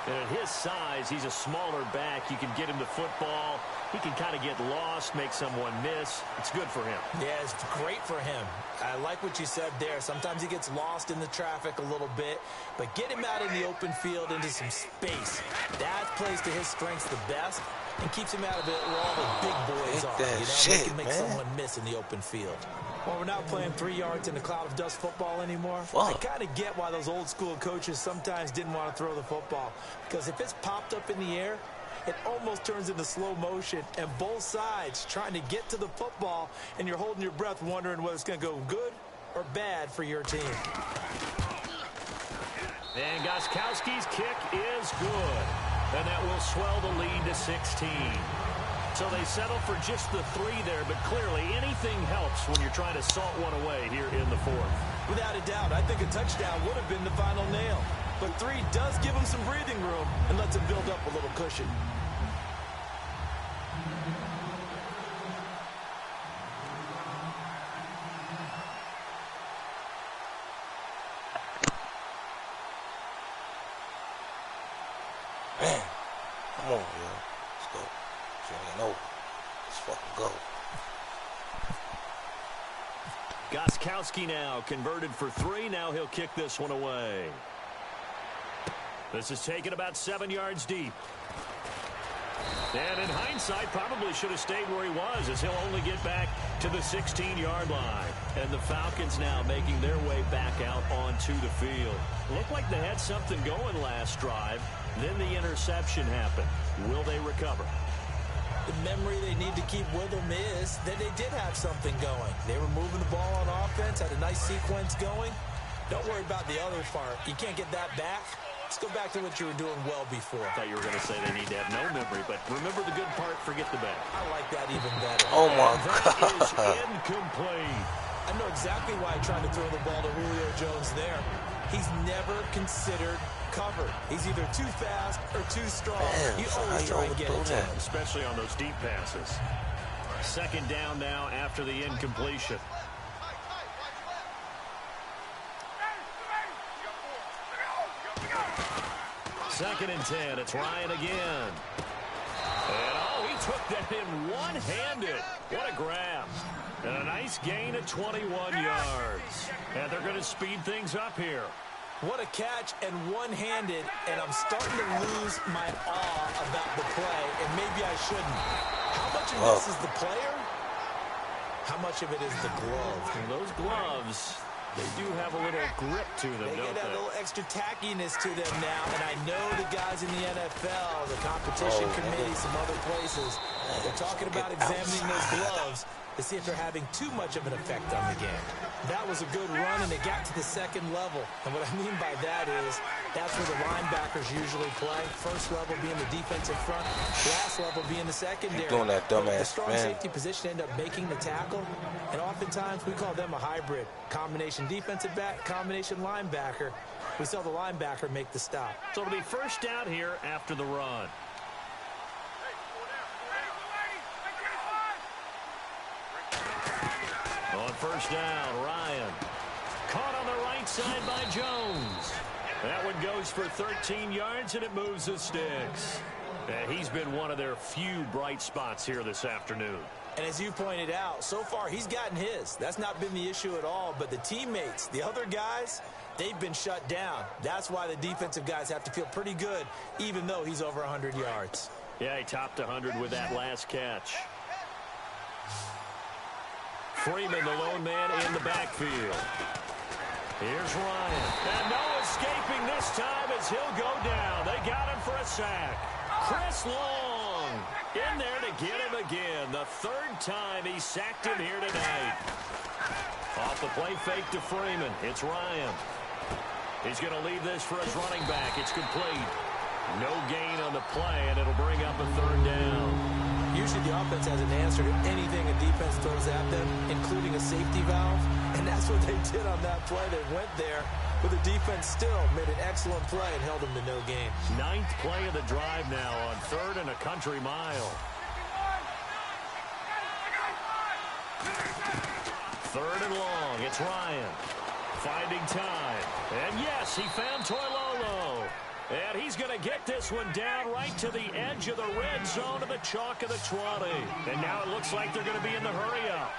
Speaker 2: And at his size, he's a smaller back. You can get him the football. He can kind of get lost, make someone miss. It's good for him.
Speaker 3: Yeah, it's great for him. I like what you said there. Sometimes he gets lost in the traffic a little bit, but get him out in the open field into some space. That plays to his strengths the best and keeps him out of it where all the big boys are. You know,
Speaker 5: shit,
Speaker 3: they can make someone miss in the open field. Well, we're not playing 3 yards in a cloud of dust football anymore. I kind of get why those old school coaches sometimes didn't want to throw the football, because if it's popped up in the air, it almost turns into slow motion, and both sides trying to get to the football, and you're holding your breath wondering whether it's going to go good or bad for your team.
Speaker 2: And Gostkowski's kick is good, and that will swell the lead to 16. So they settle for just the 3 there, but clearly anything helps when you're trying to salt one away here in the 4th.
Speaker 3: Without a doubt, I think a touchdown would have been the final nail. But 3 does give him some breathing room and lets him build up a little cushion.
Speaker 5: Man, come on, yo. Let's go. It ain't over. Let's fucking go.
Speaker 2: Gostkowski now converted for 3. Now he'll kick this one away. This is taken about 7 yards deep. And in hindsight, probably should have stayed where he was, as he'll only get back to the 16-yard line. And the Falcons now making their way back out onto the field. Looked like they had something going last drive. Then the interception happened. Will they recover?
Speaker 3: The memory they need to keep with them is that they did have something going. They were moving the ball on offense, had a nice sequence going. Don't worry about the other part. You can't get that back. Let's go back to what you were doing well before.
Speaker 2: I thought you were going to say they need to have no memory, but remember the good part, forget the bad.
Speaker 3: I like that even better.
Speaker 5: Oh, my
Speaker 2: That is
Speaker 5: God.
Speaker 2: incomplete.
Speaker 3: I know exactly why he tried to throw the ball to Julio Jones there. He's never considered cover. He's either too fast or too strong.
Speaker 5: Man,
Speaker 3: You
Speaker 5: so
Speaker 3: always
Speaker 5: how
Speaker 3: try
Speaker 5: you
Speaker 3: and get
Speaker 5: overthrow
Speaker 3: it to
Speaker 5: that?
Speaker 3: him.
Speaker 2: Especially on those deep passes. Second down now after the incompletion. Second and 10. It's Ryan again. And oh, he took that in one-handed. What a grab. And a nice gain of 21 yards. And they're going to speed things up here.
Speaker 3: What a catch and one-handed, and I'm starting to lose my awe about the play, and maybe I shouldn't. How much of this is the player? How much of it is the glove?
Speaker 2: And those gloves, They do have a little grip to them,
Speaker 3: They
Speaker 2: don't
Speaker 3: get that
Speaker 2: they?
Speaker 3: little extra tackiness to them now, and I know the guys in the NFL, the competition committee, some other places, they're talking about examining those gloves to see if they're having too much of an effect on the game. That was a good run, and it got to the second level. And what I mean by that is that's where the linebackers usually play. First level being the defensive front, last level being the secondary.
Speaker 5: Doing that dumbass,
Speaker 3: the strong
Speaker 5: man.
Speaker 3: safety position end up making the tackle, and oftentimes we call them a hybrid. Combination defensive back, combination linebacker. We saw the linebacker make the stop.
Speaker 2: So it'll be first out here after the run. On first down, Ryan. Caught on the right side by Jones. That one goes for 13 yards, and it moves the sticks. He's been one of their few bright spots here this afternoon.
Speaker 3: And as you pointed out, so far he's gotten his. That's not been the issue at all. But the teammates, the other guys, they've been shut down. That's why the defensive guys have to feel pretty good, even though he's over 100 yards.
Speaker 2: Yeah, he topped 100 with that last catch. Freeman, the lone man in the backfield. Here's Ryan. And no escaping this time as he'll go down. They got him for a sack. Chris Long in there to get him again. The third time he sacked him here tonight. Off the play fake to Freeman. It's Ryan. He's going to leave this for his running back. It's complete. No gain on the play, and it'll bring up a third down.
Speaker 3: Usually the offense has an answer to anything a defense throws at them, including a safety valve. And that's what they did on that play. They went there, but the defense still made an excellent play and held them to no gain.
Speaker 2: Ninth play of the drive now on 3rd and a country mile. 3rd and long. It's Ryan. Finding time. And yes, he found Toilolo. And he's going to get this one down right to the edge of the red zone of the chalk of the 20. And now it looks like they're going to be in the hurry-up.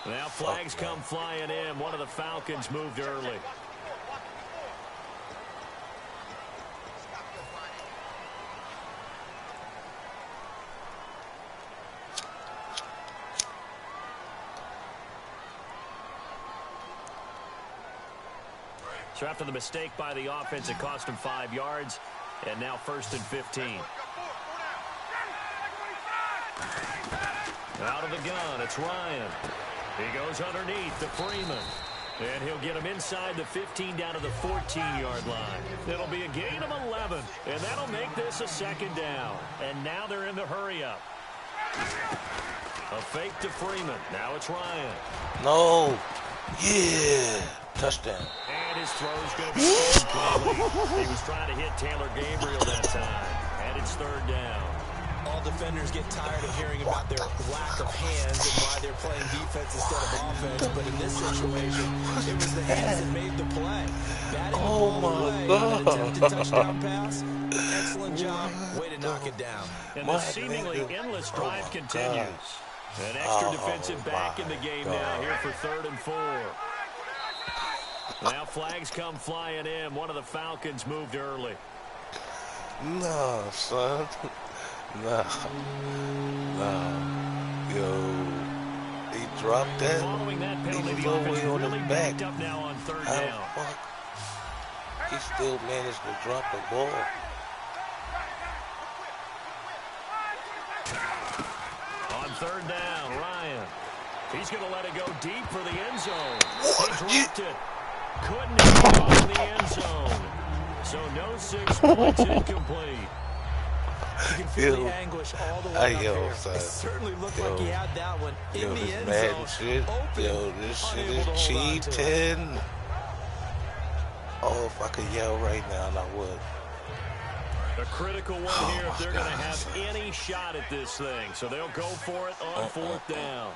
Speaker 2: Now flags come flying in. One of the Falcons moved early. So after the mistake by the offense, it cost him 5 yards. And now 1st and 15. Out of the gun, it's Ryan. He goes underneath to Freeman. And he'll get him inside the 15 down to the 14-yard line. It'll be a gain of 11. And that'll make this a 2nd down. And now they're in the hurry-up. A fake to Freeman. Now it's Ryan.
Speaker 5: No. Yeah. Touchdown.
Speaker 2: And his throw's going to be incomplete. He was trying to hit Taylor Gabriel that time. And it's 3rd down.
Speaker 3: All defenders get tired of hearing about their lack of hands and why they're playing defense instead of offense. But in this situation, it was the hands that made the play. Batting
Speaker 5: Oh, my God.
Speaker 3: An attempted touchdown pass. Excellent job. Way to knock it down.
Speaker 2: And the seemingly endless drive continues. An extra defensive back in the game now here for 3rd and 4. Now flags come flying in. One of the Falcons moved early.
Speaker 5: No, son. No. Yo. He dropped that.
Speaker 2: Following that penalty,
Speaker 5: He
Speaker 2: the
Speaker 5: was
Speaker 2: offense
Speaker 5: way on
Speaker 2: really
Speaker 5: the
Speaker 2: backed
Speaker 5: back.
Speaker 2: up now on 3rd
Speaker 5: How the
Speaker 2: down.
Speaker 5: fuck? He still managed to drop the ball.
Speaker 2: On 3rd down, Ryan. He's going to let it go deep for the end zone. He dropped it. Couldn't hit it off in the end zone. So no 6 points, incomplete.
Speaker 3: You can feel the anguish all the way up here.
Speaker 5: Son.
Speaker 3: It certainly looked like he had that one in the end zone.
Speaker 5: Shit.
Speaker 3: Open,
Speaker 5: Yo, this shit
Speaker 3: unable to
Speaker 5: is
Speaker 3: hold on to it.
Speaker 5: cheating. Oh, if I could yell right now, I would.
Speaker 2: A critical one here if they're going to have any shot at this thing. So they'll go for it on 4th down.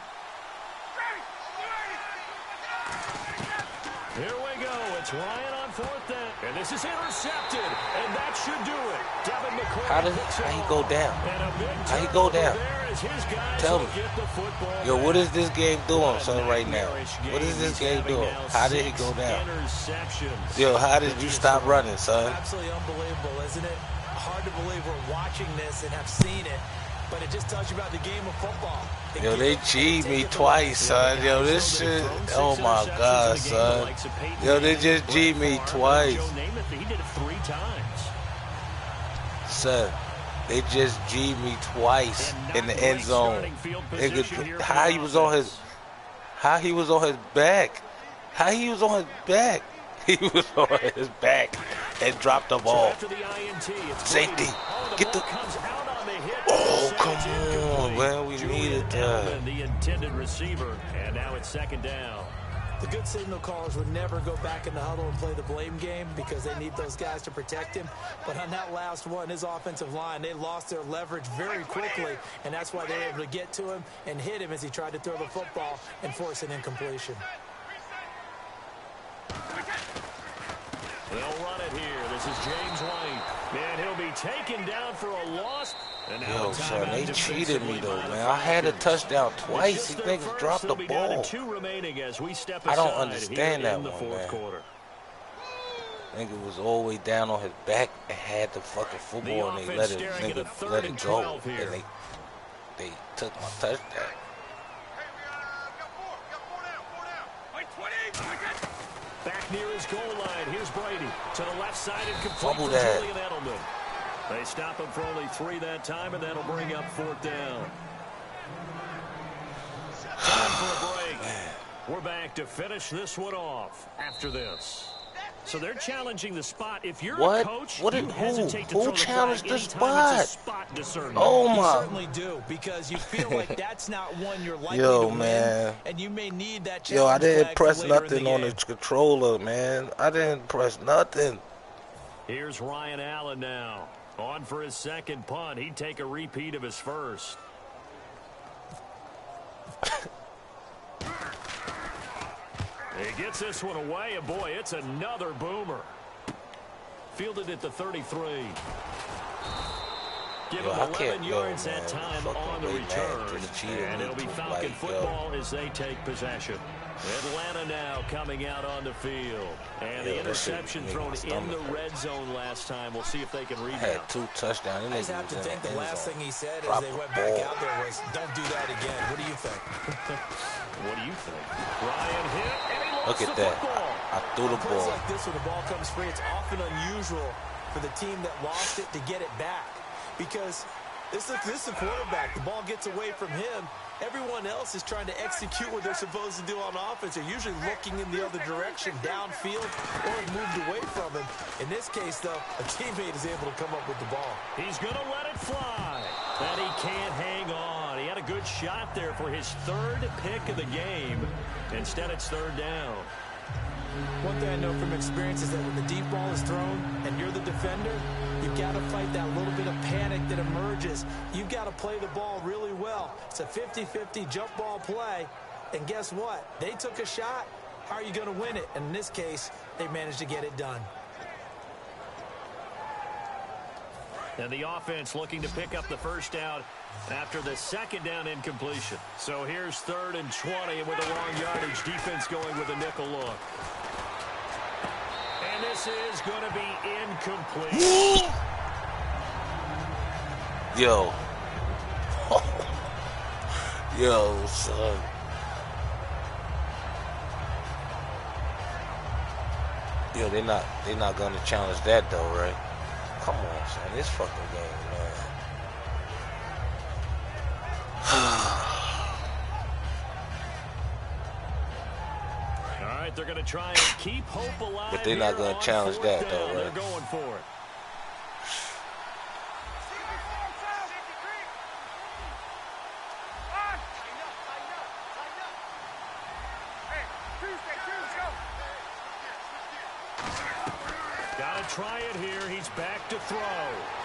Speaker 2: Here we go. It's Ryan on 4th down. And this is intercepted. And that should do it. Devin McCoy.
Speaker 5: How he go down? How he go down? Tell me. Yo, what is this game doing, son, right now? What is this game doing? How did he go down? Yo, how did you stop running, son?
Speaker 3: Absolutely unbelievable, isn't it? Hard to believe we're watching this and have seen it, but it just tells you about the game of football.
Speaker 5: Yo, they G'd me twice, son. Yo, this shit. Oh my God, son. Yo, they just G'd me twice.
Speaker 2: He did it 3 times.
Speaker 5: Son, they just G'd me twice in the end zone. How he was on his back. How he was on his back. He was on his back and dropped the ball. Safety. Get the. Oh, come on, man. We needed that.
Speaker 2: The intended receiver, and now it's 2nd down.
Speaker 3: The good signal callers would never go back in the huddle and play the blame game because they need those guys to protect him. But on that last one, his offensive line, they lost their leverage very quickly, and that's why they were able to get to him and hit him as he tried to throw the football and force an incompletion.
Speaker 2: They'll run it here. This is James White. And he'll be taken down for a loss.
Speaker 5: Yo, son, they cheated me, though, man. I had a touchdown twice. These niggas dropped the ball. I don't understand that one, man. Nigga was all the way down on his back and had the fucking football, and they let it go. And they took my touchdown.
Speaker 2: Back near his goal line. Here's Brady to the left side and complete
Speaker 5: Fumble
Speaker 2: for
Speaker 5: that.
Speaker 2: Julian Edelman. They stop him for only 3 that time, and that'll bring up 4th down. Time for a break. We're back to finish this one off after this. So they're challenging the spot. If you're a coach, you hesitate to throw the
Speaker 5: challenged the
Speaker 2: flag anytime
Speaker 5: spot?
Speaker 2: it's a spot discernment.
Speaker 5: Oh
Speaker 3: You
Speaker 5: my.
Speaker 3: certainly do, because you feel like that's not one you're likely
Speaker 5: Yo,
Speaker 3: to
Speaker 5: man.
Speaker 3: win, and you may need that
Speaker 5: Yo, I
Speaker 3: challenge
Speaker 5: didn't
Speaker 3: flag
Speaker 5: press
Speaker 3: later in
Speaker 5: nothing
Speaker 3: the
Speaker 5: on
Speaker 3: game.
Speaker 5: the controller, man. I didn't press nothing.
Speaker 2: Here's Ryan Allen now. On for his 2nd punt. He'd take a repeat of his first. He gets this one away, and boy, it's another boomer. Fielded at the 33. Give him 11 yards that time on the return. And it'll be Falcon football as they take possession. Atlanta now coming out on the field. And the interception thrown in the red zone last time. We'll see if they can rebound.
Speaker 5: Had 2 touchdowns.
Speaker 3: I just have to think the last thing he said as they went back out there was, don't do that again. What do you think?
Speaker 2: What do you think? Ryan hit, and he lost
Speaker 5: Look at
Speaker 2: the
Speaker 5: that.
Speaker 2: football.
Speaker 5: I threw the
Speaker 3: Plays
Speaker 5: ball.
Speaker 3: like this when the ball comes free, it's often unusual for the team that lost it to get it back. Because this is the quarterback. The ball gets away from him. Everyone else is trying to execute what they're supposed to do on offense. They're usually looking in the other direction, downfield, or moved away from him. In this case, though, a teammate is able to come up with the ball.
Speaker 2: He's going to let it fly. And he can't hang on. He had a good shot there for his 3rd pick of the game. Instead, it's 3rd down.
Speaker 3: One thing I know from experience is that when the deep ball is thrown and you're the defender, you've got to fight that little bit of panic that emerges. You've got to play the ball really well. It's a 50-50 jump ball play. And guess what? They took a shot. How are you going to win it? And in this case, they managed to get it done.
Speaker 2: And the offense looking to pick up the first down after the 2nd down incompletion. So here's 3rd and 20, and with a long yardage, defense going with a nickel look. And this is going to be incomplete.
Speaker 5: Yo. Yo, son. Yo, they're not gonna challenge that though, right? Come on, son. This fucking game, man.
Speaker 2: All right, they're going to try and keep hope alive.
Speaker 5: But they're not going to challenge that, though, right?
Speaker 2: They're going for it. Got to try it here. He's back to throw.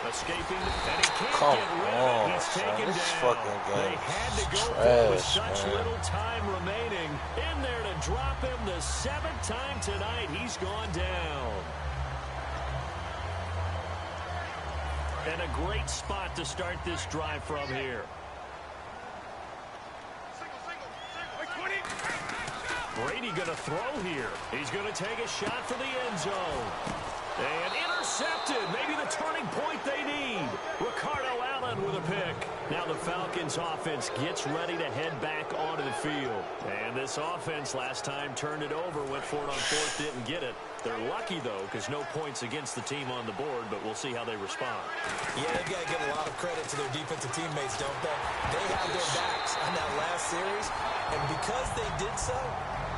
Speaker 2: Escaping, and he can't
Speaker 5: Come
Speaker 2: get rid of
Speaker 5: on,
Speaker 2: it. He's
Speaker 5: son.
Speaker 2: taken
Speaker 5: This
Speaker 2: down.
Speaker 5: fucking game
Speaker 2: They had to go
Speaker 5: is
Speaker 2: for it with
Speaker 5: trash,
Speaker 2: such
Speaker 5: man.
Speaker 2: little time remaining. In there to drop him the 7th time tonight. He's gone down. And a great spot to start this drive from here. Brady going to throw here. He's going to take a shot for the end zone. And intercepted. Maybe the turning point they need. Ricardo Allen Allen with a pick. Now the Falcons offense gets ready to head back onto the field. And this offense last time turned it over, went for it on fourth, didn't get it. They're lucky, though, because no points against the team on the board, but we'll see how they respond.
Speaker 3: Yeah, they've got to give a lot of credit to their defensive teammates, don't they? They had their backs on that last series, and because they did so,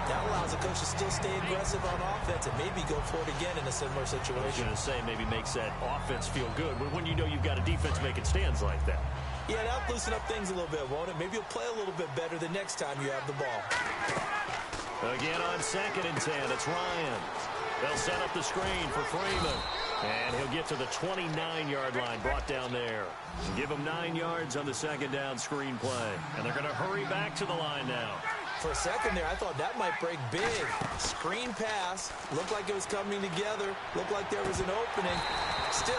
Speaker 3: that allows the coach to still stay aggressive on offense and maybe go for it again in a similar situation.
Speaker 2: I was going to say, maybe makes that offense feel good when you know you've got a defense making stands like that.
Speaker 3: Yeah, that'll loosen up things a little bit, won't it? Maybe you'll play a little bit better the next time you have the ball.
Speaker 2: Again on 2nd and 10, it's Ryan. They'll set up the screen for Freeman. And he'll get to the 29-yard line, brought down there. Give him 9 yards on the 2nd down screen play. And they're going to hurry back to the line now.
Speaker 3: For a second there, I thought that might break big. Screen pass. Looked like it was coming together. Looked like there was an opening. Still,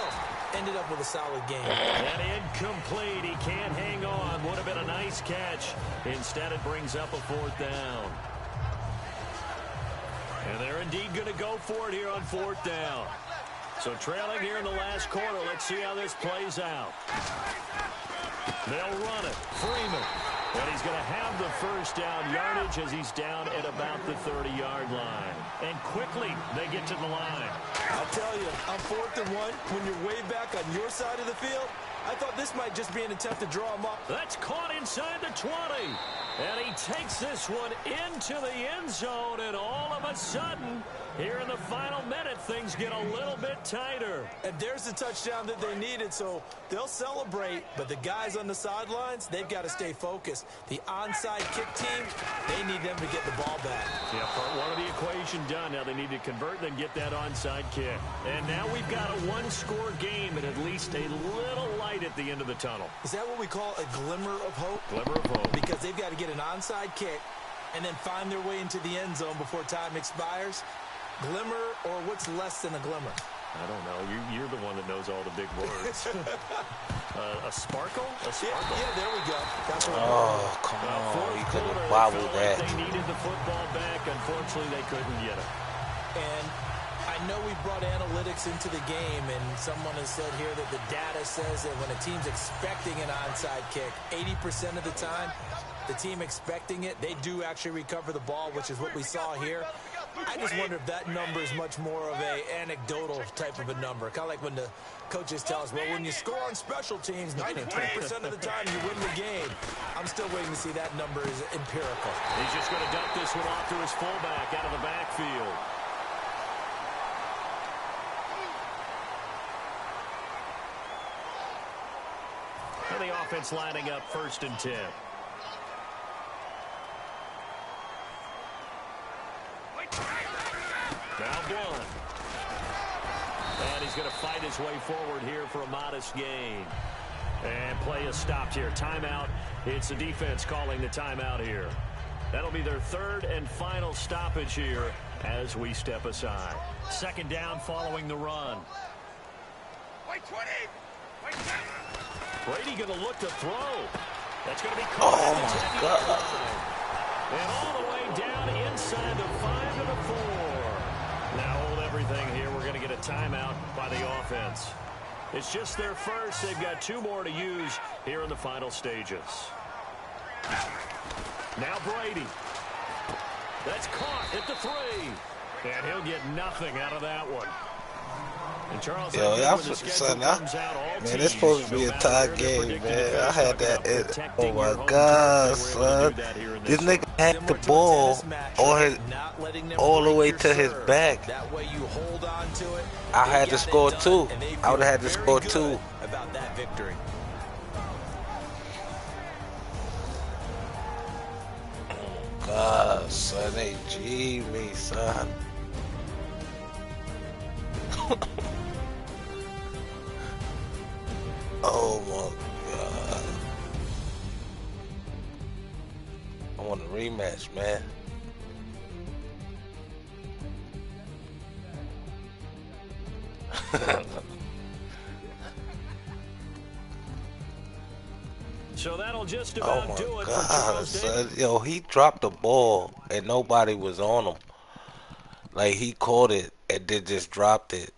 Speaker 3: ended up with a solid game.
Speaker 2: And incomplete. He can't hang on. Would have been a nice catch. Instead, it brings up a 4th down. And they're indeed going to go for it here on 4th down. So trailing here in the last quarter. Let's see how this plays out. They'll run it. Freeman. And he's going to have the first down yardage as he's down at about the 30-yard line. And quickly, they get to the line.
Speaker 3: I'll tell you, on 4th and 1, when you're way back on your side of the field, I thought this might just be an attempt to draw him up.
Speaker 2: That's caught inside the 20. And he takes this one into the end zone. And all of a sudden, here in the final minute, things get a little bit tighter.
Speaker 3: And there's the touchdown that they needed, so they'll celebrate. But the guys on the sidelines, they've got to stay focused. The onside kick team, they need them to get the ball back.
Speaker 2: Yeah, part one of the equation done. Now they need to convert and then get that onside kick. And now we've got a one-score game and at least a little light at the end of the tunnel.
Speaker 3: Is that what we call a glimmer of hope?
Speaker 2: Glimmer of hope.
Speaker 3: Because they've got to get an onside kick and then find their way into the end zone before time expires. Glimmer or what's less than a glimmer?
Speaker 2: I don't know. You're the one that knows all the big words. A sparkle? A sparkle.
Speaker 3: Yeah, there we go. That's what
Speaker 5: come on. You could have bobbled that.
Speaker 2: They needed the football back. Unfortunately, they couldn't get it.
Speaker 3: And I know we brought analytics into the game, and someone has said here that the data says that when a team's expecting an onside kick, 80% of the time, the team expecting it, they do actually recover the ball, which is what we saw here. I just wonder if that number is much more of a anecdotal type of a number. Kind of like when the coaches tell us, well, when you score on special teams, 93% of the time you win the game. I'm still waiting to see that number is empirical.
Speaker 2: He's just going to dump this one off to his fullback out of the backfield. And the offense lining up 1st and 10. Now one. And he's going to fight his way forward here for a modest gain. And play is stopped here. Timeout. It's the defense calling the timeout here. That'll be their 3rd and final stoppage here as we step aside. 2nd down following the run.
Speaker 4: Wait, 20. Wait, 10.
Speaker 2: Brady going to look to throw. That's going to be caught.
Speaker 5: Oh, my God.
Speaker 2: And all the way down inside the 5 and a 4. Now hold everything here. We're going to get a timeout by the offense. It's just their first. They've got 2 more to use here in the final stages. Now Brady. That's caught at the 3. And he'll get nothing out of that one. And Charles,
Speaker 5: yo, man, it's supposed to be a tie game, man. I had that. Oh my God, son! This nigga had the ball all the way to his back. I had to score 2. I would have had to score 2.
Speaker 3: About that victory.
Speaker 5: Oh God, son, they G me, son. Oh my God. I want a rematch, man.
Speaker 2: So that'll just about do it.
Speaker 5: Oh my God, son. Yo, he dropped the ball and nobody was on him. Like he caught it and then just dropped it.